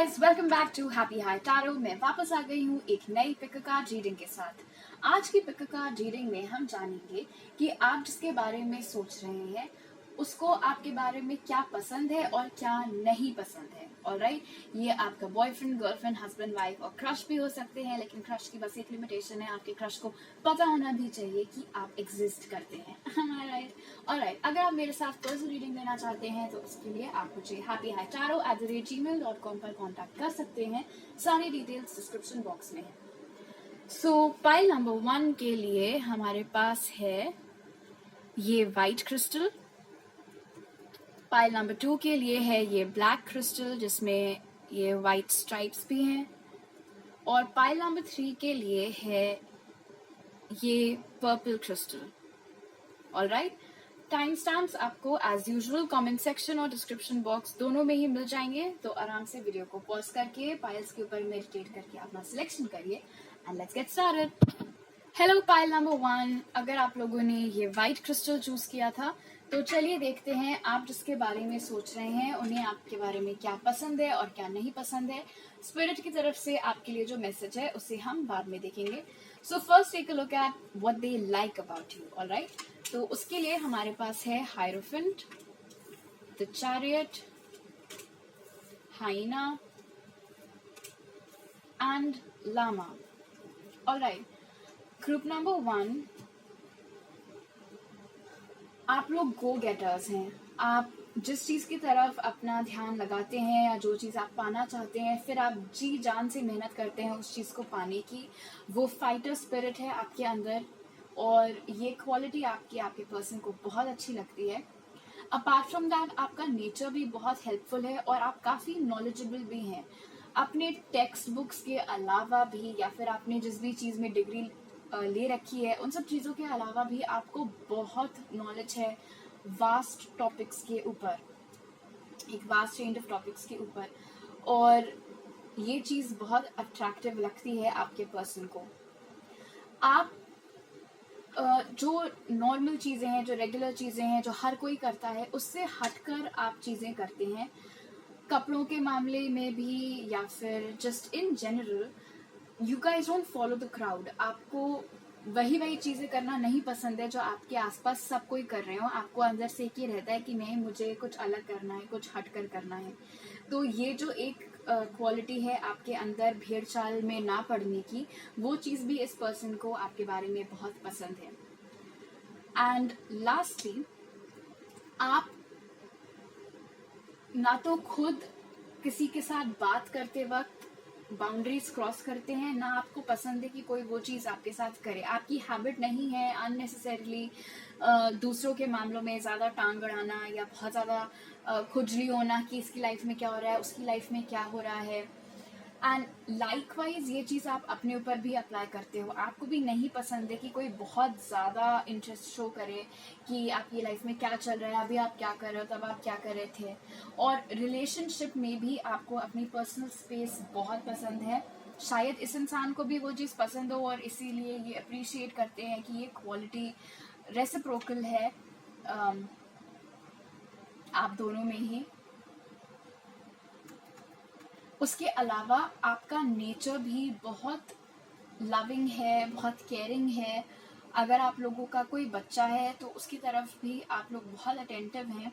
Guys, welcome back to happy high tarot. मैं वापस आ गई हूँ एक नई पिक कार्ड रीडिंग के साथ। आज की पिक कार्ड रीडिंग में हम जानेंगे कि आप जिसके बारे में सोच रहे हैं उसको आपके बारे में क्या पसंद है और क्या नहीं पसंद है। ऑलराइट, ये आपका बॉयफ्रेंड, गर्लफ्रेंड, हस्बैंड, वाइफ और क्रश भी हो सकते हैं, लेकिन क्रश की बस एक लिमिटेशन है, आपके क्रश को पता होना भी चाहिए कि आप एग्जिस्ट करते हैं। ऑलराइट, अगर आप मेरे साथ पर्सनल रीडिंग लेना चाहते हैं तो उसके लिए आप मुझे happyhightaro@gmail.com पर कॉन्टैक्ट कर सकते हैं। सारी डिटेल्स डिस्क्रिप्शन बॉक्स में है। सो पाइल नंबर 1 के लिए हमारे पास है ये वाइट क्रिस्टल। पाइल नंबर 2 के लिए है ये ब्लैक क्रिस्टल जिसमें ये वाइट स्ट्राइप्स भी हैं, और पाइल नंबर 3 के लिए है ये purple crystal. Alright, time stamps आपको एज यूजुअल कमेंट सेक्शन और डिस्क्रिप्शन बॉक्स दोनों में ही मिल जाएंगे, तो आराम से वीडियो को पॉज करके पाइल्स के ऊपर मेडिटेट करके अपना सिलेक्शन करिए and let's get started. Hello pile number 1, अगर आप लोगों ने ये वाइट क्रिस्टल चूज किया था तो चलिए देखते हैं आप जिसके बारे में सोच रहे हैं उन्हें आपके बारे में क्या पसंद है और क्या नहीं पसंद है। स्पिरिट की तरफ से आपके लिए जो मैसेज है उसे हम बाद में देखेंगे। So first take a look at what they like about you. Alright, तो उसके लिए हमारे पास है hierophant, the chariot, hyena and llama. Alright, group number 1, आप लोग गो गेटर्स हैं। आप जिस चीज की तरफ अपना ध्यान लगाते हैं या जो चीज आप पाना चाहते हैं, फिर आप जी जान से मेहनत करते हैं उस चीज को पाने की। वो फाइटर स्पिरिट है आपके अंदर, और ये क्वालिटी आपके पर्सन को बहुत अच्छी लगती है। अपार्ट फ्रॉम दैट, आपका नेचर भी बहुत हेल्पफुल है और आप काफी नॉलेजेबल भी हैं। अपने टेक्स्ट बुक्स के अलावा भी, या फिर आपने जिस भी चीज में डिग्री ले रखी है, उन सब चीजों के अलावा भी आपको बहुत नॉलेज है वास्ट टॉपिक्स के ऊपर, एक वास्ट रेंज ऑफ टॉपिक्स के ऊपर, और ये चीज बहुत अट्रैक्टिव लगती है आपके पर्सन को। आप जो नॉर्मल चीजें हैं, जो रेगुलर चीजें हैं, जो हर कोई करता है, उससे हटकर आप चीजें करते हैं। कपड़ों के मामले में भी या फिर just in general, you guys don't follow the crowd. आपको वही चीजें करना नहीं पसंद है जो आपके आसपास सब कोई कर रहे हो। आपको अंदर से एक ही रहता है कि नहीं, मुझे कुछ अलग करना है, कुछ हटकर करना है। तो ये जो एक क्वालिटी है आपके अंदर भेड़ चाल में ना पड़ने की, वो चीज भी इस पर्सन को आपके बारे में बहुत पसंद है। एंड लास्टली, आप ना तो खुद किसी के साथ बात करते वक्त बाउंड्रीज क्रॉस करते हैं, ना आपको पसंद है कि कोई वो चीज आपके साथ करे। आपकी हैबिट नहीं है अननेसेसरीली दूसरों के मामलों में ज्यादा टांग अड़ाना या बहुत ज्यादा खुजली होना कि इसकी लाइफ में क्या हो रहा है, उसकी लाइफ में क्या हो रहा है। एंड लाइकवाइज ये चीज आप अपने ऊपर भी अप्लाई करते हो। आपको भी नहीं पसंद है कि कोई बहुत ज्यादा इंटरेस्ट शो करे कि आपकी लाइफ में क्या चल रहा है, अभी आप क्या कर रहे हो, तब आप क्या कर रहे थे। और रिलेशनशिप में भी आपको अपनी पर्सनल स्पेस बहुत पसंद है। शायद इस इंसान को भी वो चीज पसंद हो और इसीलिए ये अप्रिशिएट करते हैं कि ये क्वालिटी रेसिप्रोकल है आप दोनों में ही। उसके अलावा आपका नेचर भी बहुत लविंग है, बहुत केयरिंग है। अगर आप लोगों का कोई बच्चा है तो उसकी तरफ भी आप लोग बहुत अटेंटिव हैं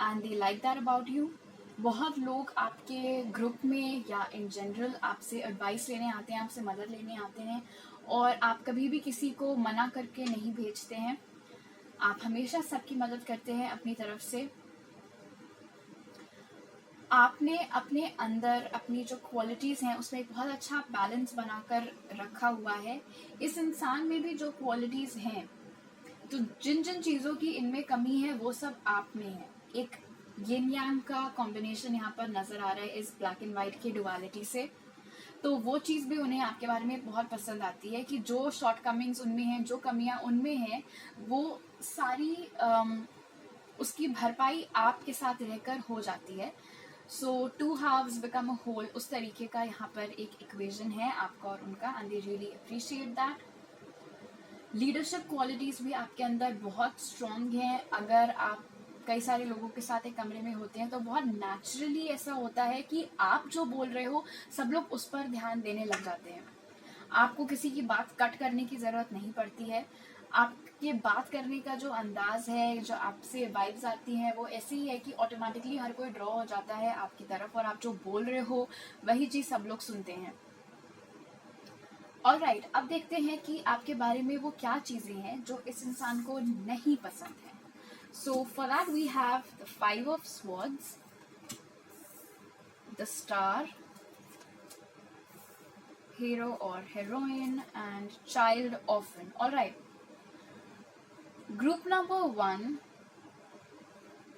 and they like that about you. बहुत लोग आपके ग्रुप में या इन जनरल आपसे एडवाइस लेने आते हैं, आपसे मदद लेने आते हैं, और आप कभी भी किसी को मना करके नहीं भेजते हैं। आप हमेशा सबकी मदद करते हैं अपनी तरफ से। आपने अपने अंदर अपनी जो क्वालिटीज हैं उसमें एक बहुत अच्छा बैलेंस बनाकर रखा हुआ है। इस इंसान में भी जो क्वालिटीज हैं, तो जिन जिन चीजों की इनमें कमी है वो सब आप में है। एक यिन यांग का कॉम्बिनेशन यहाँ पर नजर आ रहा है इस ब्लैक एंड व्हाइट की डुअलिटी से। तो वो चीज भी उन्हें आपके बारे में बहुत पसंद आती है कि जो शॉर्टकमिंग्स उनमें हैं, जो कमियां उनमें हैं, वो सारी उसकी भरपाई आपके साथ रहकर हो जाती है। So two halves become a whole, उस तरीके का यहाँ पर एक इक्वेशन है आपका और उनका, and they really appreciate that. Leadership qualities भी आपके अंदर बहुत स्ट्रांग हैं। अगर आप कई सारे लोगों के साथ एक कमरे में होते हैं तो बहुत नेचुरली ऐसा होता है कि आप जो बोल रहे हो सब लोग उस पर ध्यान देने लग जाते हैं। आपको किसी की बात कट करने की ज़रूरत नहीं पड़ती है। आपके बात करने का जो अंदाज है, जो आपसे वाइब्स आती हैं, वो ऐसे ही है कि ऑटोमेटिकली हर कोई ड्रॉ हो जाता है आपकी तरफ और आप जो बोल रहे हो वही चीज़ सब लोग सुनते हैं। ऑलराइट, अब देखते हैं कि आपके बारे में वो क्या चीज़ें हैं जो इस इंसान को नहीं पसंद है। So for that we have the 5 of Swords, the star, hero or heroine, and child orphan. All right. Group number 1,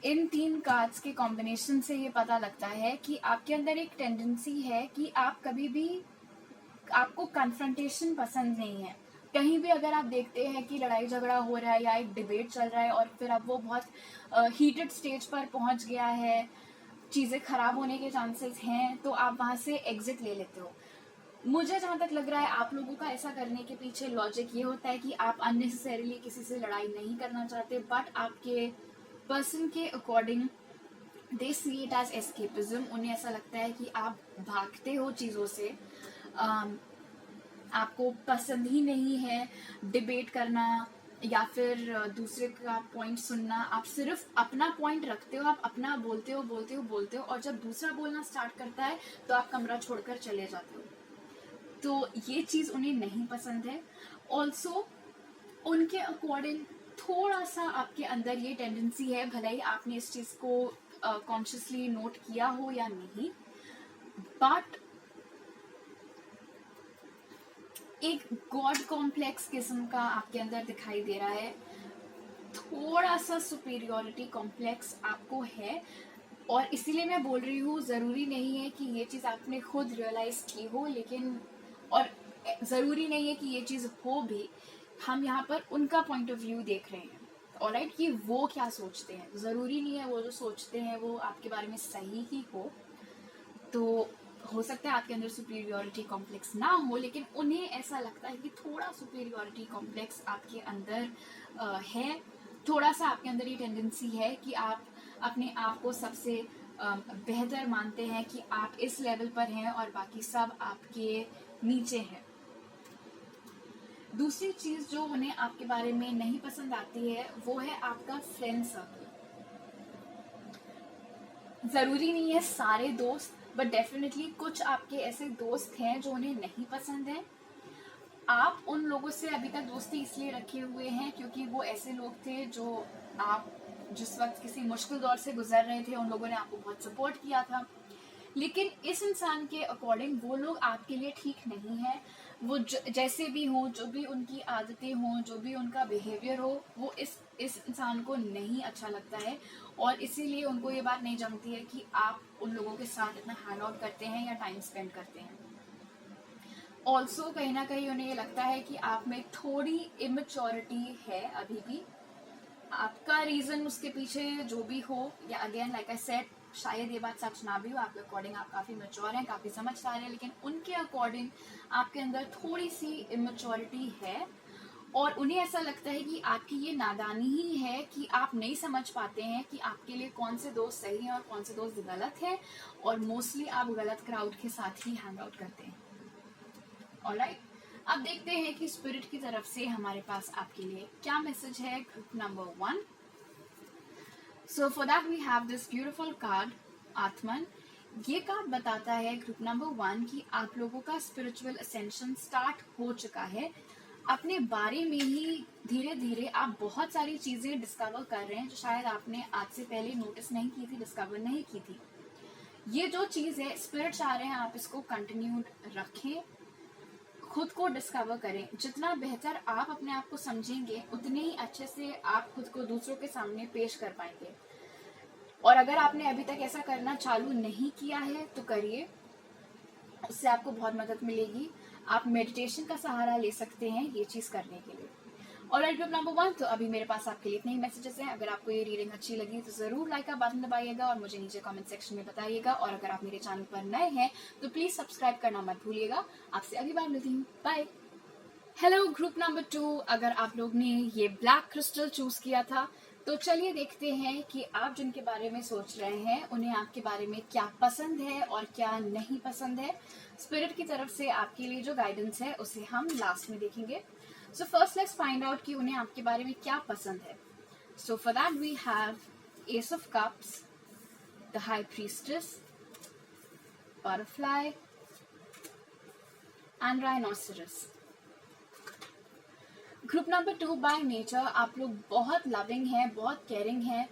in 3 cards के कॉम्बिनेशन से ये पता लगता है कि आपके अंदर एक टेंडेंसी है कि आप कभी भी, आपको कन्फ्रंटेशन पसंद नहीं है। कहीं भी अगर आप देखते हैं कि लड़ाई झगड़ा हो रहा है या एक डिबेट चल रहा है और फिर अब वो बहुत हीटेड स्टेज पर पहुंच गया है, चीज़ें खराब होने के चांसेस हैं, तो आप वहां से एग्जिट ले लेते हो। मुझे जहां तक लग रहा है आप लोगों का ऐसा करने के पीछे लॉजिक ये होता है कि आप अननेसेसरीली किसी से लड़ाई नहीं करना चाहते, बट आपके पर्सन के according they see it as escapism. उन्हें ऐसा लगता है कि आप भागते हो चीज़ों से, आपको पसंद ही नहीं है डिबेट करना या फिर दूसरे का पॉइंट सुनना। आप सिर्फ अपना पॉइंट रखते हो, आप अपना बोलते हो और जब दूसरा बोलना स्टार्ट करता है तो आप कमरा छोड़कर चले जाते हो। तो ये चीज़ उन्हें नहीं पसंद है। ऑल्सो उनके अकॉर्डिंग थोड़ा सा आपके अंदर ये टेंडेंसी है, भले ही आपने इस चीज़ को कॉन्शियसली नोट किया हो या नहीं, बट एक गॉड कॉम्प्लेक्स किस्म का आपके अंदर दिखाई दे रहा है। थोड़ा सा सुपीरियोरिटी कॉम्प्लेक्स आपको है और इसीलिए मैं बोल रही हूँ, ज़रूरी नहीं है कि ये चीज़ आपने खुद रियलाइज की हो, लेकिन और ज़रूरी नहीं है कि ये चीज़ हो भी। हम यहाँ पर उनका पॉइंट ऑफ व्यू देख रहे हैं, ऑलराइट, कि वो क्या सोचते हैं। ज़रूरी नहीं है वो जो सोचते हैं वो आपके बारे में सही ही हो। तो हो सकता है आपके अंदर सुपीरियोरिटी कॉम्प्लेक्स ना हो, लेकिन उन्हें ऐसा लगता है कि थोड़ा सुपीरियोरिटी कॉम्प्लेक्स आपके अंदर है। थोड़ा सा आपके अंदर ये टेंडेंसी है कि आप अपने आप को सबसे बेहतर मानते हैं, कि आप इस लेवल पर हैं और बाकी सब आपके नीचे हैं। दूसरी चीज़ जो उन्हें आपके बारे में नहीं पसंद आती है वो है आपका फ्रेंड सर्कल। ज़रूरी नहीं है सारे दोस्त, बट डेफिनेटली कुछ आपके ऐसे दोस्त हैं जो उन्हें नहीं पसंद है। आप उन लोगों से अभी तक दोस्ती इसलिए रखे हुए हैं क्योंकि वो ऐसे लोग थे जो आप जिस वक्त किसी मुश्किल दौर से गुजर रहे थे उन लोगों ने आपको बहुत सपोर्ट किया था। लेकिन इस इंसान के अकॉर्डिंग वो लोग आपके लिए ठीक नहीं है। वो जैसे भी हो, जो भी उनकी आदतें हों, जो भी उनका बिहेवियर हो, वो इस इंसान को नहीं अच्छा लगता है और इसीलिए उनको ये बात नहीं जमती है कि आप उन लोगों के साथ इतना हैंग आउट करते हैं या टाइम स्पेंड करते हैं। ऑल्सो कहीं ना कहीं उन्हें ये लगता है कि आप में थोड़ी इमेच्योरिटी है अभी भी। आपका रीजन उसके पीछे जो भी हो, या अगेन लाइक आई सेड, शायद ये बात सच ना भी हो, आपके अकॉर्डिंग आप काफ़ी मैच्योर हैं, काफ़ी समझदार हैं, लेकिन उनके अकॉर्डिंग आपके अंदर थोड़ी सी इमेच्योरिटी है और उन्हें ऐसा लगता है कि आपकी ये नादानी ही है कि आप नहीं समझ पाते हैं कि आपके लिए कौन से दोस्त सही हैं और कौन से दोस्त गलत हैं, और मोस्टली आप गलत क्राउड के साथ ही हैंग आउट करते हैं। ऑलराइट, अब देखते हैं कि स्पिरिट की तरफ से हमारे पास आपके लिए क्या मैसेज है group number 1। So for that we have this beautiful card Atman. ये कार्ड बताता है ग्रुप नंबर 1 कि आप लोगों का स्पिरिचुअल असेंशन स्टार्ट हो चुका है। अपने बारे में ही धीरे धीरे आप बहुत सारी चीजें डिस्कवर कर रहे हैं जो शायद आपने आज से पहले नोटिस नहीं की थी, डिस्कवर नहीं की थी। ये जो चीज है, स्पिरिट चाह रहे हैं आप इसको कंटिन्यूड रखें, खुद को डिस्कवर करें। जितना बेहतर आप अपने आप को समझेंगे उतने ही अच्छे से आप खुद को दूसरों के सामने पेश कर पाएंगे। और अगर आपने अभी तक ऐसा करना चालू नहीं किया है तो करिए, उससे आपको बहुत मदद मिलेगी। आप मेडिटेशन का सहारा ले सकते हैं ये चीज़ करने के लिए। ऑलराइट ग्रुप नंबर 1, तो अभी मेरे पास आपके लिए इतने ही मैसेजेस हैं। अगर आपको ये रीडिंग अच्छी लगी तो ज़रूर लाइक का बटन दबाइएगा और मुझे नीचे कमेंट सेक्शन में बताइएगा। और अगर आप मेरे चैनल पर नए हैं तो प्लीज़ सब्सक्राइब करना मत भूलिएगा। आपसे अगली बार मिलती हूँ, बाय। हेलो ग्रुप नंबर 2, अगर आप लोग ने ये ब्लैक क्रिस्टल चूज किया था तो चलिए देखते हैं कि आप जिनके बारे में सोच रहे हैं उन्हें आपके बारे में क्या पसंद है और क्या नहीं पसंद है। स्पिरिट की तरफ से आपके लिए जो गाइडेंस है उसे हम लास्ट में देखेंगे। So first let's find out कि उन्हें आपके बारे में क्या पसंद है। So for that we have ace of cups, the high priestess, butterfly and rhinoceros. Group number 2 by nature आप लोग बहुत लविंग हैं, बहुत केयरिंग हैं।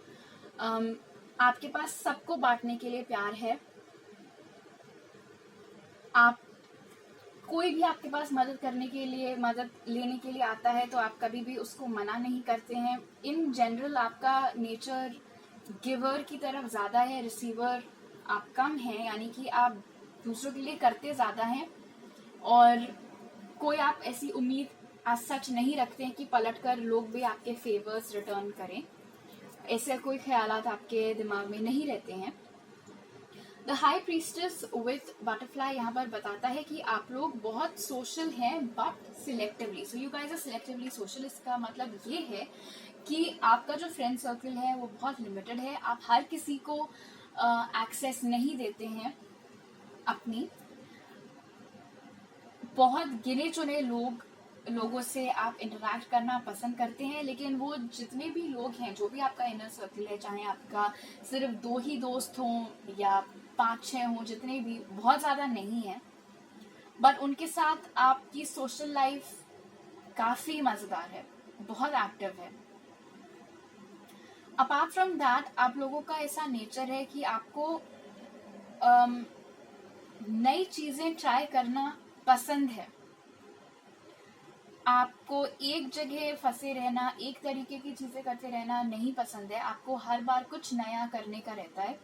आपके पास सबको बांटने के लिए प्यार है। आप कोई भी आपके पास मदद लेने के लिए आता है तो आप कभी भी उसको मना नहीं करते हैं। इन जनरल आपका नेचर गिवर की तरफ ज़्यादा है, रिसीवर आप कम हैं, यानी कि आप दूसरों के लिए करते ज़्यादा हैं और कोई आप ऐसी उम्मीद आज सच नहीं रखते हैं कि पलटकर लोग भी आपके फेवर्स रिटर्न करें। ऐसे कोई ख्यालात आपके दिमाग में नहीं रहते हैं। The high priestess with butterfly यहाँ पर बताता है कि आप लोग बहुत सोशल हैं but selectively. So you guys are selectively social. इसका मतलब ये है कि आपका जो फ्रेंड सर्कल है वो बहुत लिमिटेड है। आप हर किसी को एक्सेस नहीं देते हैं। अपनी बहुत गिने चुने लोगों से आप इंटरैक्ट करना पसंद करते हैं, लेकिन वो जितने भी लोग हैं, जो भी आपका इनर सर्कल है, चाहे आपका सिर्फ 2 ही दोस्त हों या 5-6 हों, जितने भी, बहुत ज़्यादा नहीं है, बट उनके साथ आपकी सोशल लाइफ काफ़ी मज़ेदार है, बहुत एक्टिव है। अपार्ट फ्रॉम दैट आप लोगों का ऐसा नेचर है कि आपको नई चीज़ें ट्राई करना पसंद है। आपको एक जगह फंसे रहना, एक तरीके की चीजें करते रहना नहीं पसंद है। आपको हर बार कुछ नया करने का रहता है।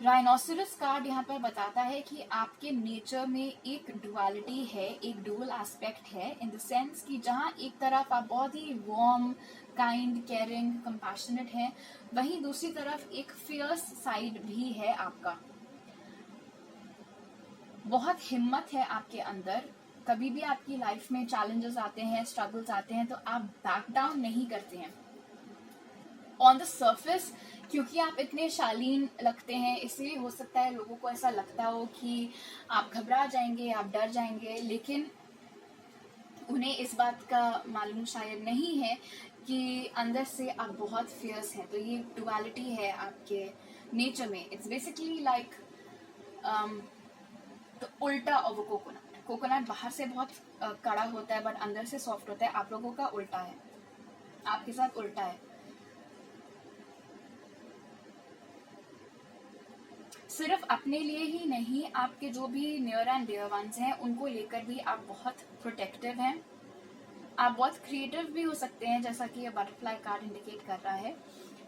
राइनोसरस कार्ड यहाँ पर बताता है कि आपके नेचर में एक डुअलिटी है, एक डुअल एस्पेक्ट है, इन द सेंस कि जहाँ एक तरफ आप बहुत ही वार्म, काइंड, केयरिंग, कंपैशनेट हैं, वहीं दूसरी तरफ एक फियर्स साइड भी है आपका। बहुत हिम्मत है आपके अंदर। कभी भी आपकी लाइफ में चैलेंजेस आते हैं, स्ट्रगल्स आते हैं, तो आप बैक डाउन नहीं करते हैं। ऑन द सरफेस क्योंकि आप इतने शालीन लगते हैं, इसलिए हो सकता है लोगों को ऐसा लगता हो कि आप घबरा जाएंगे, आप डर जाएंगे, लेकिन उन्हें इस बात का मालूम शायद नहीं है कि अंदर से आप बहुत फियर्स हैं। तो ये डुअलिटी है आपके नेचर में। इट्स बेसिकली लाइक द उल्टा ऑफ अ कोकोनट बाहर से बहुत कड़ा होता है बट अंदर से सॉफ्ट होता है। आप लोगों का उल्टा है, आपके साथ उल्टा है। सिर्फ अपने लिए ही नहीं, आपके जो भी नियर एंड डियर वंस हैं उनको लेकर भी आप बहुत प्रोटेक्टिव हैं। आप बहुत क्रिएटिव भी हो सकते हैं, जैसा कि ये बटरफ्लाई कार्ड इंडिकेट कर रहा है।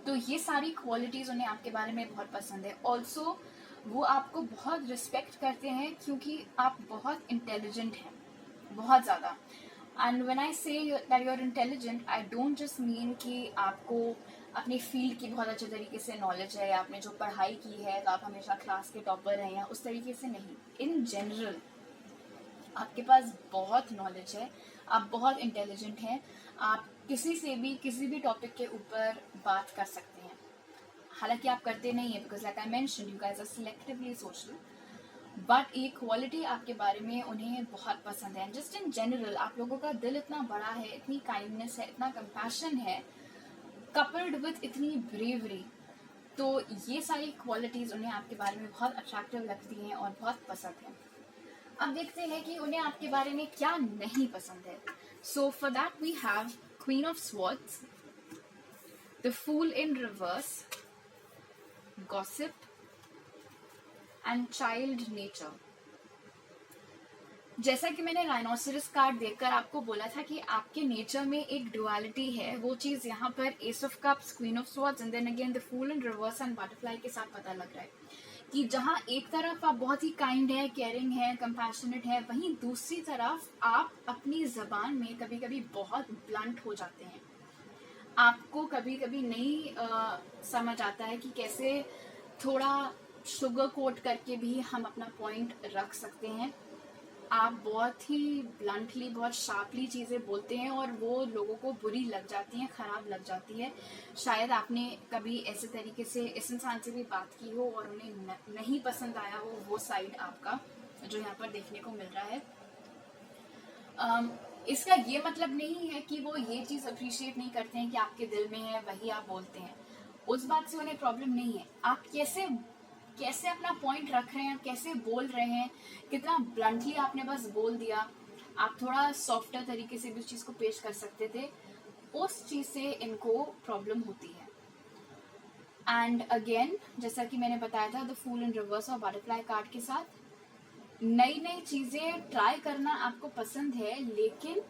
तो ये सारी क्वालिटीज उन्हें आपके बारे में बहुत पसंद है। ऑल्सो वो आपको बहुत रिस्पेक्ट करते हैं क्योंकि आप बहुत इंटेलिजेंट हैं, बहुत ज़्यादा। And when I say that you are intelligent, I don't just mean कि आपको अपनी फील्ड की बहुत अच्छे तरीके से नॉलेज है या आपने जो पढ़ाई की है तो आप हमेशा क्लास के टॉपर हैं, या उस तरीके से नहीं। इन जनरल आपके पास बहुत नॉलेज है, आप बहुत इंटेलिजेंट हैं, आप किसी से भी किसी भी टॉपिक के ऊपर बात कर सकते हैं। हालांकि आप करते नहीं है, because like I mention you guys are selectively social, but ये क्वालिटी आपके बारे में उन्हें बहुत पसंद है। जस्ट इन जनरल आप लोगों का दिल इतना बड़ा है, इतनी काइंडनेस है, इतना कंपैशन है, कपल्ड विथ इतनी ब्रेवरी। तो ये सारी क्वालिटीज उन्हें आपके बारे में बहुत अट्रैक्टिव लगती हैं और बहुत पसंद है। अब देखते हैं कि उन्हें आपके बारे में क्या नहीं पसंद है। So for that we have queen of swords, the fool in reverse, gossip and child nature. जैसा कि मैंने राइनोसरस कार्ड देखकर आपको बोला था कि आपके नेचर में एक डुअलिटी है, वो चीज यहाँ पर ace of cups, queen of swords and then again the fool in reverse and butterfly के साथ पता लग रहा है कि जहाँ एक तरफ आप बहुत ही काइंड है, केयरिंग है, कंपैशनेट है, वहीं दूसरी तरफ आप अपनी जबान में कभी कभी बहुत ब्लंट हो जाते हैं। आपको कभी कभी नहीं समझ आता है कि कैसे थोड़ा शुगर कोट करके भी हम अपना पॉइंट रख सकते हैं। आप बहुत ही ब्लंटली, बहुत शार्पली चीज़ें बोलते हैं और वो लोगों को बुरी लग जाती हैं, ख़राब लग जाती है। शायद आपने कभी ऐसे तरीके से इस इंसान से भी बात की हो और उन्हें नहीं पसंद आया हो वो साइड आपका, जो यहाँ पर देखने को मिल रहा है। इसका ये मतलब नहीं है कि वो ये चीज़ अप्रिशिएट नहीं करते हैं कि आपके दिल में है वही आप बोलते हैं, उस बात से उन्हें प्रॉब्लम नहीं है। आप कैसे कैसे अपना पॉइंट रख रहे हैं, कैसे बोल रहे हैं, कितना ब्लंटली आपने बस बोल दिया। आप थोड़ा सॉफ्टर तरीके से भी उस चीज़ को पेश कर सकते थे, उस चीज़ से इनको प्रॉब्लम होती है। एंड अगेन, जैसा कि मैंने बताया था, द फूल इन रिवर्स और बटरफ्लाई कार्ड के साथ, नई नई चीज़ें ट्राई करना आपको पसंद है, लेकिन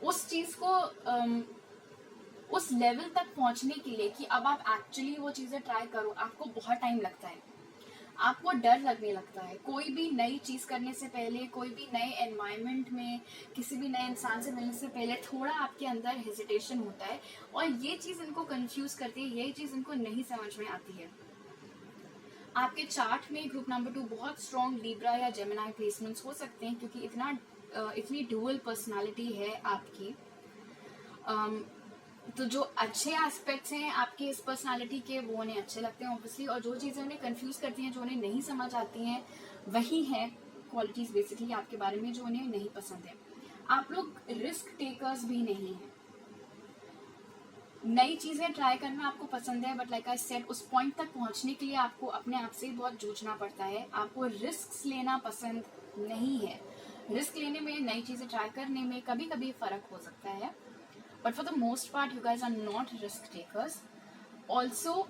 उस चीज़ को उस लेवल तक पहुंचने के लिए कि अब आप एक्चुअली वो चीज़ें ट्राई करो, आपको बहुत टाइम लगता है, आपको डर लगने लगता है। कोई भी नई चीज़ करने से पहले, कोई भी नए एनवायरनमेंट में, किसी भी नए इंसान से मिलने से पहले थोड़ा आपके अंदर हेजिटेशन होता है, और ये चीज़ इनको कंफ्यूज करती है, यही चीज़ इनको नहीं समझ में आती है। आपके चार्ट में ग्रुप नंबर 2 बहुत स्ट्रॉन्ग लिब्रा या जेमिनाई प्लेसमेंट्स हो सकते हैं, क्योंकि इतनी डुअल पर्सनालिटी है आपकी। तो जो अच्छे एस्पेक्ट्स हैं आपके इस पर्सनालिटी के, वो उन्हें अच्छे लगते हैं ऑब्वियसली, और जो चीज़ें उन्हें कंफ्यूज करती हैं, जो उन्हें नहीं समझ आती हैं, वही हैं क्वालिटीज़ बेसिकली आपके बारे में जो उन्हें नहीं पसंद है। आप लोग रिस्क टेकर्स भी नहीं हैं। नई चीज़ें ट्राई करना आपको पसंद है, बट लाइक आई सेड, उस पॉइंट तक पहुंचने के लिए आपको अपने आप से बहुत जूझना पड़ता है। आपको रिस्क लेना पसंद नहीं है। रिस्क लेने में, नई चीज़ें ट्राई करने में कभी कभी फ़र्क हो सकता है, but for the most part you guys are not risk takers. Also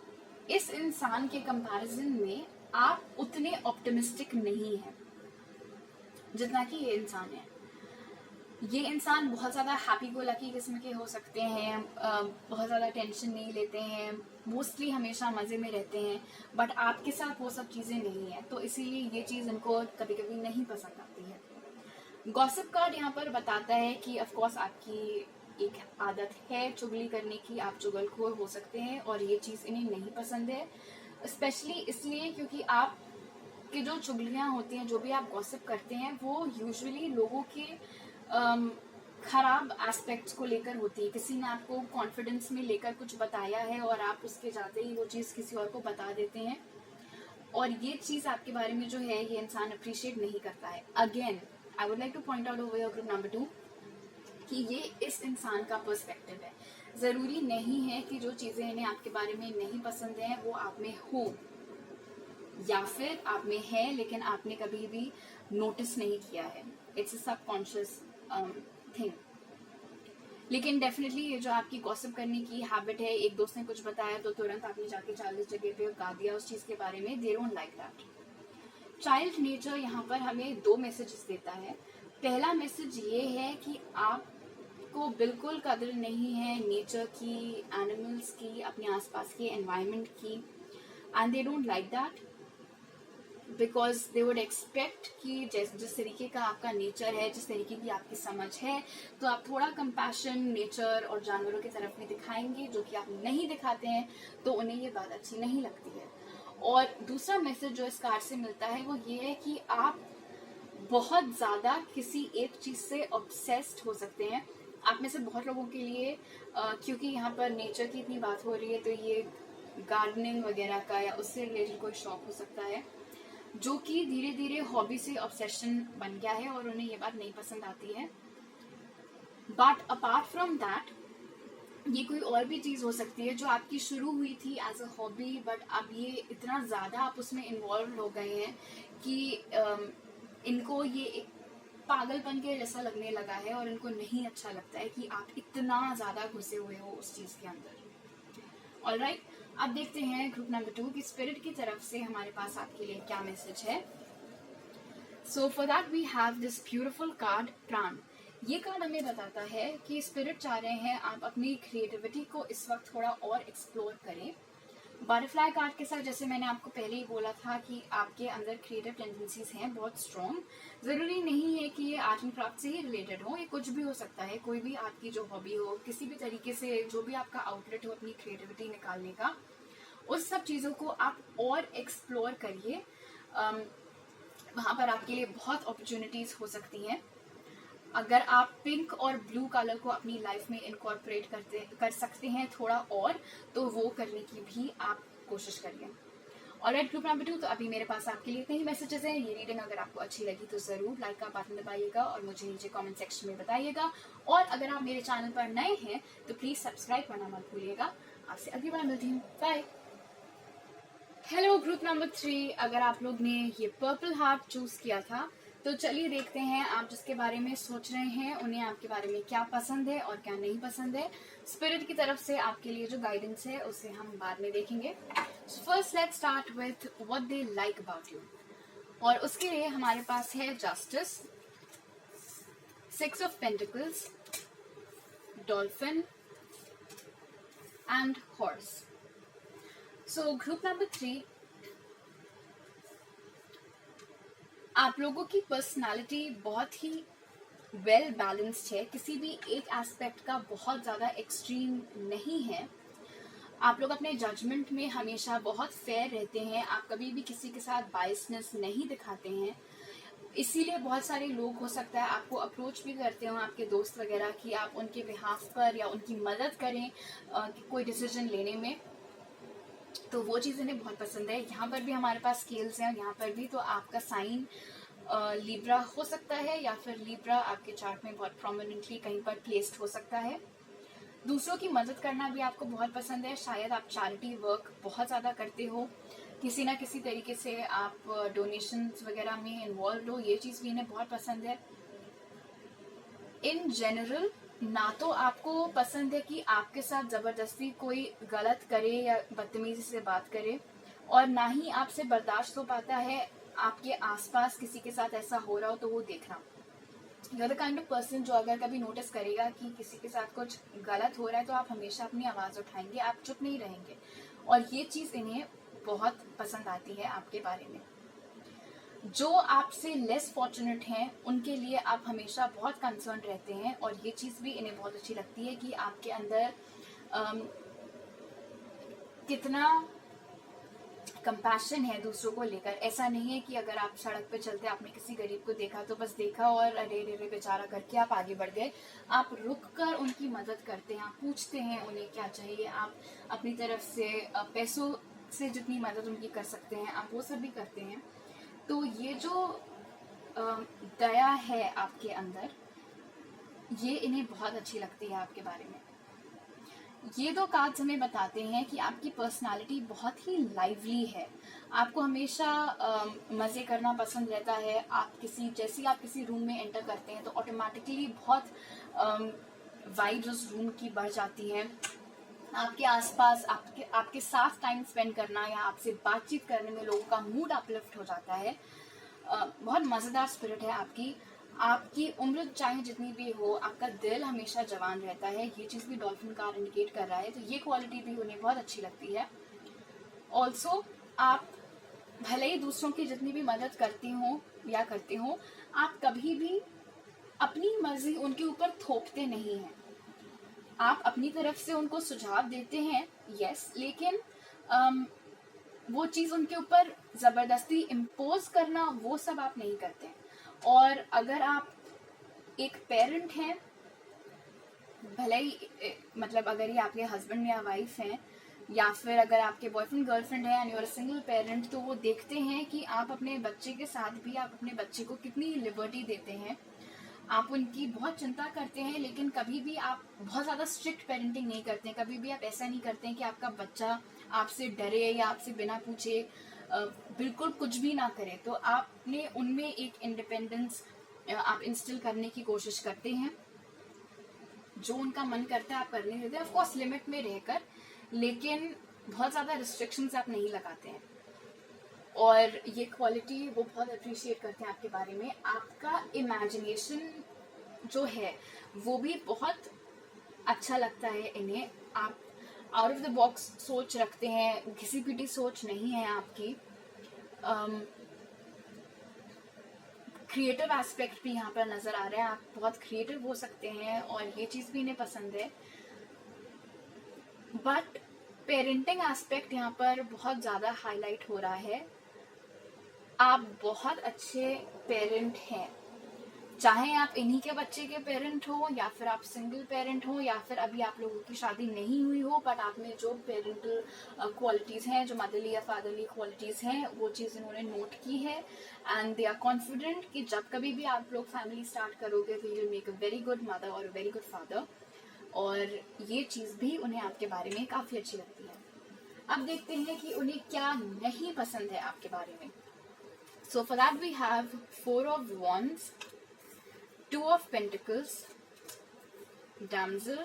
इस इंसान के कंपैरिजन में आप उतने ऑप्टिमिस्टिक नहीं हैं जितना कि ये इंसान है। ये इंसान बहुत ज़्यादा हैप्पी गो लकी किस्म के हो सकते हैं, बहुत ज़्यादा टेंशन नहीं लेते हैं, मोस्टली हमेशा मज़े में रहते हैं, बट आपके साथ वो सब चीज़ें नहीं है, तो इसीलिए ये चीज़ इनको कभी कभी नहीं पसंद आती है। गॉसिप कार्ड यहाँ पर बताता है कि ऑफकोर्स आपकी एक आदत है चुगली करने की, आप चुगलखोर हो सकते हैं और ये चीज़ इन्हें नहीं पसंद है, स्पेशली इसलिए क्योंकि आप कि जो चुगलियाँ होती हैं, जो भी आप गॉसिप करते हैं, वो यूजुअली लोगों के खराब एस्पेक्ट्स को लेकर होती है। किसी ने आपको कॉन्फिडेंस में लेकर कुछ बताया है और आप उसके जाते ही वो चीज़ किसी और को बता देते हैं, और ये चीज़ आपके बारे में जो है ये इंसान अप्रिशिएट नहीं करता है। Again I would like two point out over your group number 2 कि ये इस इंसान का पर्सपेक्टिव है। ज़रूरी नहीं है कि जो चीज़ें इन्हें आपके बारे में नहीं पसंद हैं वो आप में हो, या फिर आप में है लेकिन आपने कभी भी नोटिस नहीं किया है। It's a subconscious thing. लेकिन डेफिनेटली ये जो आपकी गॉसिप करने की हैबिट है, एक दोस्त ने कुछ बताया तो तुरंत आपने जाके 40 जगह पे गा दिया उस चीज़ के बारे में, they don't like that. Child nature यहाँ पर हमें 2 मैसेजेस देता है। पहला मैसेज ये है कि आपको बिल्कुल कदर नहीं है नेचर की, एनिमल्स की, अपने आसपास के एनवायरनमेंट की, and they don't like that because they would expect कि जिस तरीके का आपका नेचर है, जिस तरीके की आपकी समझ है, तो आप थोड़ा कंपैशन नेचर और जानवरों की तरफ भी दिखाएंगे, जो कि आप नहीं दिखाते हैं, तो उन्हें ये बात अच्छी नहीं लगती है। और दूसरा मैसेज जो इस कार्ड से मिलता है वो ये है कि आप बहुत ज़्यादा किसी एक चीज़ से ऑब्सेस्ड हो सकते हैं। आप में से बहुत लोगों के लिए क्योंकि यहाँ पर नेचर की इतनी बात हो रही है, तो ये गार्डनिंग वगैरह का या उससे रिलेटेड कोई शौक हो सकता है, जो कि धीरे धीरे हॉबी से ऑब्सेशन बन गया है और उन्हें ये बात नहीं पसंद आती है। बट अपार्ट फ्रॉम दैट, ये कोई और भी चीज़ हो सकती है जो आपकी शुरू हुई थी एज अ हॉबी, बट अब ये इतना ज़्यादा आप उसमें इन्वॉल्व हो गए हैं कि इनको ये एक पागलपन के जैसा लगने लगा है और इनको नहीं अच्छा लगता है कि आप इतना ज़्यादा घुसे हुए हो उस चीज़ के अंदर। ऑलराइट, अब देखते हैं ग्रुप नंबर 2 की स्पिरिट की तरफ से हमारे पास आपके लिए क्या मैसेज है। So for that we have this beautiful card Prana. ये कार्ड हमें बताता है कि स्पिरिट चाह रहे हैं आप अपनी क्रिएटिविटी को इस वक्त थोड़ा और एक्सप्लोर करें। बटरफ्लाई कार्ड के साथ, जैसे मैंने आपको पहले ही बोला था कि आपके अंदर क्रिएटिव टेंडेंसीज हैं बहुत स्ट्रॉन्ग। ज़रूरी नहीं है कि ये आर्ट एंड क्राफ्ट से ही रिलेटेड हो, ये कुछ भी हो सकता है, कोई भी आपकी जो हॉबी हो, किसी भी तरीके से जो भी आपका आउटलेट हो अपनी क्रिएटिविटी निकालने का, उस सब चीज़ों को आप और एक्सप्लोर करिए। वहाँ पर आपके लिए बहुत अपॉर्चुनिटीज हो सकती हैं। अगर आप पिंक और ब्लू कलर को अपनी लाइफ में इनकॉर्पोरेट कर सकते हैं थोड़ा और, तो वो करने की भी आप कोशिश करिए। ऑलराइट ग्रुप नंबर 2, तो अभी मेरे पास आपके लिए इतने ही मैसेजेस हैं। ये रीडिंग अगर आपको अच्छी लगी तो जरूर लाइक का बटन दबाइएगा और मुझे नीचे कमेंट सेक्शन में बताइएगा। और अगर आप मेरे चैनल पर नए हैं तो प्लीज सब्सक्राइब करना मत भूलिएगा। आपसे अगली बार मिलती हूँ, बाय। हेलो ग्रुप नंबर 3, अगर आप लोग ने ये पर्पल हार्ट चूज किया था तो चलिए देखते हैं आप जिसके बारे में सोच रहे हैं उन्हें आपके बारे में क्या पसंद है और क्या नहीं पसंद है। स्पिरिट की तरफ से आपके लिए जो गाइडेंस है उसे हम बाद में देखेंगे। First let's start with what they like about you, और उसके लिए हमारे पास है justice, 6 of pentacles, dolphin and horse. So group number 3, आप लोगों की पर्सनालिटी बहुत ही वेल बैलेंस्ड है, किसी भी एक एस्पेक्ट का बहुत ज़्यादा एक्सट्रीम नहीं है। आप लोग अपने जजमेंट में हमेशा बहुत फेयर रहते हैं, आप कभी भी किसी के साथ बायसनेस नहीं दिखाते हैं। इसीलिए बहुत सारे लोग हो सकता है आपको अप्रोच भी करते हो, आपके दोस्त वगैरह, कि आप उनके बिहाफ पर या उनकी मदद करें कोई डिसीजन लेने में। तो वो चीज़ इन्हें बहुत पसंद है। यहाँ पर भी हमारे पास स्केल्स हैं, यहाँ पर भी तो आपका साइन लिब्रा हो सकता है, या फिर लिब्रा आपके चार्ट में बहुत प्रोमिनेंटली कहीं पर प्लेस्ड हो सकता है। दूसरों की मदद करना भी आपको बहुत पसंद है, शायद आप चैरिटी वर्क बहुत ज़्यादा करते हो, किसी ना किसी तरीके से आप डोनेशंस वगैरह में इन्वॉल्व हो, ये चीज़ भी इन्हें बहुत पसंद है। इन जनरल ना तो आपको पसंद है कि आपके साथ ज़बरदस्ती कोई गलत करे या बदतमीजी से बात करे, और ना ही आपसे बर्दाश्त हो पाता है आपके आसपास किसी के साथ ऐसा हो रहा हो तो वो देखना। You are the kind of person जो अगर कभी नोटिस करेगा कि किसी के साथ कुछ गलत हो रहा है तो आप हमेशा अपनी आवाज़ उठाएंगे, आप चुप नहीं रहेंगे, और ये चीज़ इन्हें बहुत पसंद आती है आपके बारे में। जो आपसे लेस फॉर्चुनेट हैं उनके लिए आप हमेशा बहुत कंसर्न रहते हैं, और ये चीज़ भी इन्हें बहुत अच्छी लगती है कि आपके अंदर कितना कंपैशन है दूसरों को लेकर। ऐसा नहीं है कि अगर आप सड़क पे चलते आपने किसी गरीब को देखा तो बस देखा और अरे रे रे बेचारा करके आप आगे बढ़ गए। आप रुक कर उनकी मदद करते हैं, आप पूछते हैं उन्हें क्या चाहिए, आप अपनी तरफ से पैसों से जितनी मदद उनकी कर सकते हैं आप वो सब भी करते हैं। तो ये जो दया है आपके अंदर, ये इन्हें बहुत अच्छी लगती है आपके बारे में। ये दो कार्ड्स हमें बताते हैं कि आपकी पर्सनालिटी बहुत ही लाइवली है, आपको हमेशा मज़े करना पसंद रहता है। आप किसी रूम में एंटर करते हैं तो ऑटोमेटिकली बहुत वाइब्स उस रूम की बढ़ जाती हैं। आपके आसपास आपके साथ टाइम स्पेंड करना या आपसे बातचीत करने में लोगों का मूड अपलिफ्ट हो जाता है। बहुत मज़ेदार स्पिरिट है आपकी उम्र चाहे जितनी भी हो, आपका दिल हमेशा जवान रहता है। ये चीज़ भी डॉल्फिन कार्ड इंडिकेट कर रहा है, तो ये क्वालिटी भी उन्हें बहुत अच्छी लगती है। ऑल्सो आप भले ही दूसरों की जितनी भी मदद करते हो, आप कभी भी अपनी मर्जी उनके ऊपर थोपते नहीं हैं। आप अपनी तरफ से उनको सुझाव देते हैं, यस, लेकिन वो चीज़ उनके ऊपर ज़बरदस्ती इम्पोज करना वो सब आप नहीं करते हैं। और अगर आप एक पेरेंट हैं, भले ही मतलब अगर ये आपके हस्बैंड या वाइफ हैं, या फिर अगर आपके बॉयफ्रेंड गर्लफ्रेंड है and you are single parent, तो वो देखते हैं कि आप अपने बच्चे के साथ भी आप अपने बच्चे को कितनी लिबर्टी देते हैं, आप उनकी बहुत चिंता करते हैं, लेकिन कभी भी आप बहुत ज़्यादा स्ट्रिक्ट पेरेंटिंग नहीं करते हैं। कभी भी आप ऐसा नहीं करते हैं कि आपका बच्चा आपसे डरे या आपसे बिना पूछे बिल्कुल कुछ भी ना करे। तो आपने उनमें एक इंडिपेंडेंस आप इंस्टिल करने की कोशिश करते हैं। जो उनका मन करता है आप करने देते हैं, ऑफकोर्स लिमिट में रहकर, लेकिन बहुत ज़्यादा रिस्ट्रिक्शंस आप नहीं लगाते हैं। और ये क्वालिटी वो बहुत अप्रिशिएट करते हैं आपके बारे में। आपका इमेजिनेशन जो है वो भी बहुत अच्छा लगता है इन्हें। आप आउट ऑफ द बॉक्स सोच रखते हैं, घिसी पिटी सोच नहीं है आपकी। क्रिएटिव एस्पेक्ट भी यहाँ पर नज़र आ रहा है, आप बहुत क्रिएटिव हो सकते हैं और ये चीज़ भी इन्हें पसंद है। बट पेरेंटिंग एस्पेक्ट यहाँ पर बहुत ज़्यादा हाईलाइट हो रहा है। आप बहुत अच्छे पेरेंट हैं, चाहे आप इन्हीं के बच्चे के पेरेंट हो या फिर आप सिंगल पेरेंट हो या फिर अभी आप लोगों की शादी नहीं हुई हो, बट आप में जो पेरेंटल क्वालिटीज हैं, जो मदरली या फादरली क्वालिटीज हैं, वो चीज़ इन्होंने नोट की है एंड दे आर कॉन्फिडेंट कि जब कभी भी आप लोग फैमिली स्टार्ट करोगे तो you will make a very good mother और अ वेरी गुड फादर, और ये चीज़ भी उन्हें आपके बारे में काफ़ी अच्छी लगती है। अब देखते हैं कि उन्हें क्या नहीं पसंद है आपके बारे में। So for that we have 4 of Wands, 2 of Pentacles, Damsel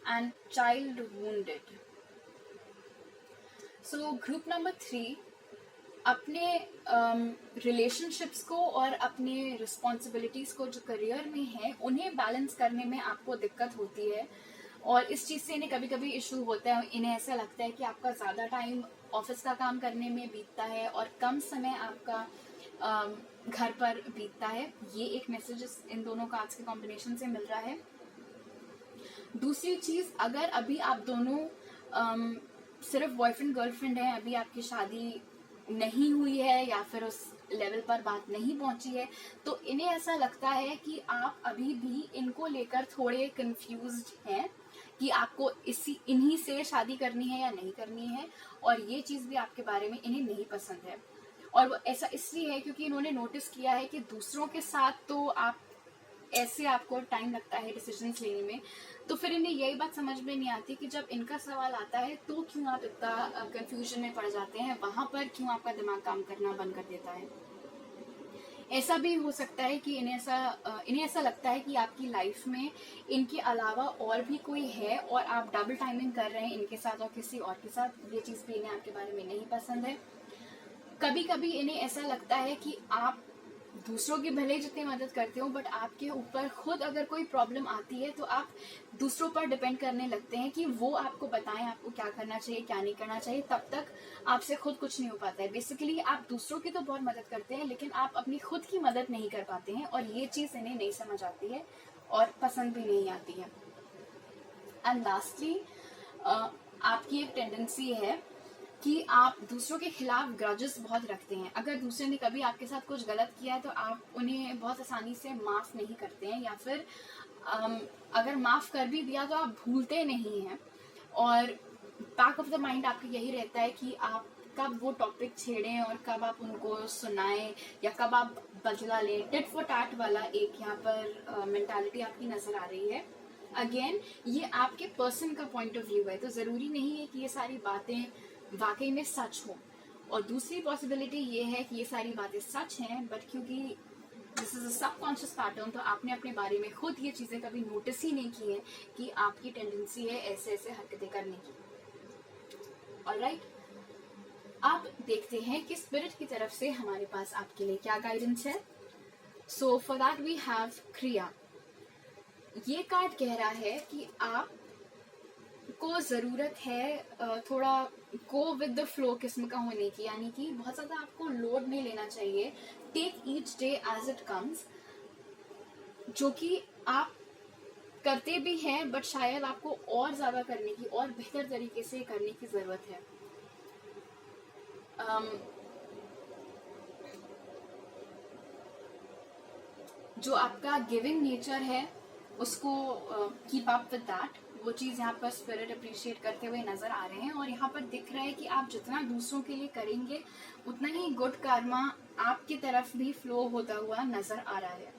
and Child Wounded. So group number 3 अपने रिलेशनशिप्स को और अपने रिस्पॉन्सिबिलिटीज को जो करियर में है उन्हें बैलेंस करने में आपको दिक्कत होती है, और इस चीज़ से इन्हें कभी कभी इशू होता है। इन्हें ऐसा लगता है कि आपका ज़्यादा टाइम ऑफिस का काम करने में बीतता है और कम समय आपका घर पर बीतता है। ये एक मैसेज इन दोनों कार्ड्स के कॉम्बिनेशन से मिल रहा है। दूसरी चीज़, अगर अभी आप दोनों सिर्फ बॉयफ्रेंड गर्लफ्रेंड हैं, अभी आपकी शादी नहीं हुई है या फिर उस लेवल पर बात नहीं पहुंची है, तो इन्हें ऐसा लगता है कि आप अभी भी इनको लेकर थोड़े कंफ्यूज्ड हैं कि आपको इन्हीं से शादी करनी है या नहीं करनी है, और ये चीज़ भी आपके बारे में इन्हें नहीं पसंद है। और वो ऐसा इसलिए है क्योंकि इन्होंने नोटिस किया है कि दूसरों के साथ तो आप ऐसे आपको टाइम लगता है डिसीजंस लेने में, तो फिर इन्हें यही बात समझ में नहीं आती कि जब इनका सवाल आता है तो क्यों आप इतना कंफ्यूजन में पड़ जाते हैं, वहां पर क्यों आपका दिमाग काम करना बंद कर देता है। ऐसा भी हो सकता है कि इन्हें ऐसा लगता है कि आपकी लाइफ में इनके अलावा और भी कोई है और आप डबल टाइमिंग कर रहे हैं इनके साथ और किसी और के साथ। ये चीज़ भी इन्हें आपके बारे में नहीं पसंद है। कभी कभी इन्हें ऐसा लगता है कि आप दूसरों की भले जितनी मदद करते हो, बट आपके ऊपर खुद अगर कोई प्रॉब्लम आती है तो आप दूसरों पर डिपेंड करने लगते हैं कि वो आपको बताएं आपको क्या करना चाहिए क्या नहीं करना चाहिए, तब तक आपसे खुद कुछ नहीं हो पाता है। बेसिकली आप दूसरों की तो बहुत मदद करते हैं लेकिन आप अपनी खुद की मदद नहीं कर पाते हैं, और ये चीज़ इन्हें नहीं समझ आती है और पसंद भी नहीं आती है। एंड लास्टली, आपकी एक टेंडेंसी है कि आप दूसरों के खिलाफ ग्रजेस बहुत रखते हैं। अगर दूसरे ने कभी आपके साथ कुछ गलत किया है तो आप उन्हें बहुत आसानी से माफ़ नहीं करते हैं, या फिर अगर माफ़ कर भी दिया तो आप भूलते नहीं हैं, और बैक ऑफ द माइंड आपका यही रहता है कि आप कब वो टॉपिक छेड़ें और कब आप उनको सुनाएं या कब आप बदला लें। टिट फॉर टैट वाला एक यहाँ पर मेंटालिटी आपकी नज़र आ रही है। अगेन, ये आपके पर्सन का पॉइंट ऑफ व्यू है, तो ज़रूरी नहीं है कि ये सारी बातें वाकई में सच हो। और दूसरी पॉसिबिलिटी ये है कि ये सारी बातें सच हैं, बट क्योंकि this is a subconscious pattern, तो आपने अपने बारे में खुद ये चीज़ें कभी नोटिस ही नहीं की है कि आपकी टेंडेंसी है ऐसे ऐसे हरकतें करने की। ऑलराइट, अब देखते हैं कि स्पिरिट की तरफ से हमारे पास आपके लिए क्या गाइडेंस है। So for that we have Kriya. ये कार्ड कह रहा है कि आप को ज़रूरत है थोड़ा गो विद द फ्लो किस्म का होने की, यानी कि बहुत ज़्यादा आपको लोड नहीं लेना चाहिए। Take each day as it comes, जो कि आप करते भी हैं बट शायद आपको और ज़्यादा करने की और बेहतर तरीके से करने की ज़रूरत है। जो आपका गिविंग नेचर है उसको कीप अप विद दैट, वो चीज़ यहाँ पर स्पिरिट अप्रिशिएट करते हुए नज़र आ रहे हैं। और यहाँ पर दिख रहा है कि आप जितना दूसरों के लिए करेंगे उतना ही गुड कर्मा आपकी तरफ भी फ्लो होता हुआ नज़र आ रहा है।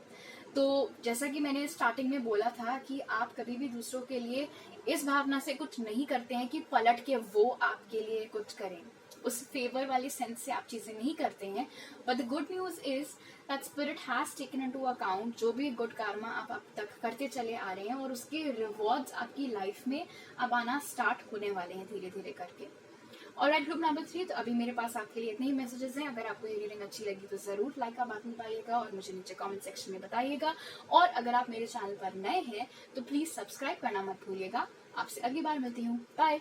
तो जैसा कि मैंने स्टार्टिंग में बोला था कि आप कभी भी दूसरों के लिए इस भावना से कुछ नहीं करते हैं कि पलट के वो आपके लिए कुछ करें, उस फेवर वाले सेंस से आप चीज़ें नहीं करते हैं। But the good news is that spirit has taken into account जो भी गुड कर्मा आप अब तक करते चले आ रहे हैं, और उसके रिवॉर्ड्स आपकी लाइफ में अब आना स्टार्ट होने वाले हैं धीरे धीरे करके। ऑलराइट, ग्रुप नंबर 3, तो अभी मेरे पास आपके लिए इतने ही मैसेजेस हैं। अगर आपको ये रीडिंग अच्छी लगी तो ज़रूर लाइक का बटन पाइएगा और मुझे नीचे कमेंट सेक्शन में बताइएगा। और अगर आप मेरे चैनल पर नए हैं तो प्लीज़ सब्सक्राइब करना मत भूलिएगा। आपसे अगली बार मिलती हूँ। बाय।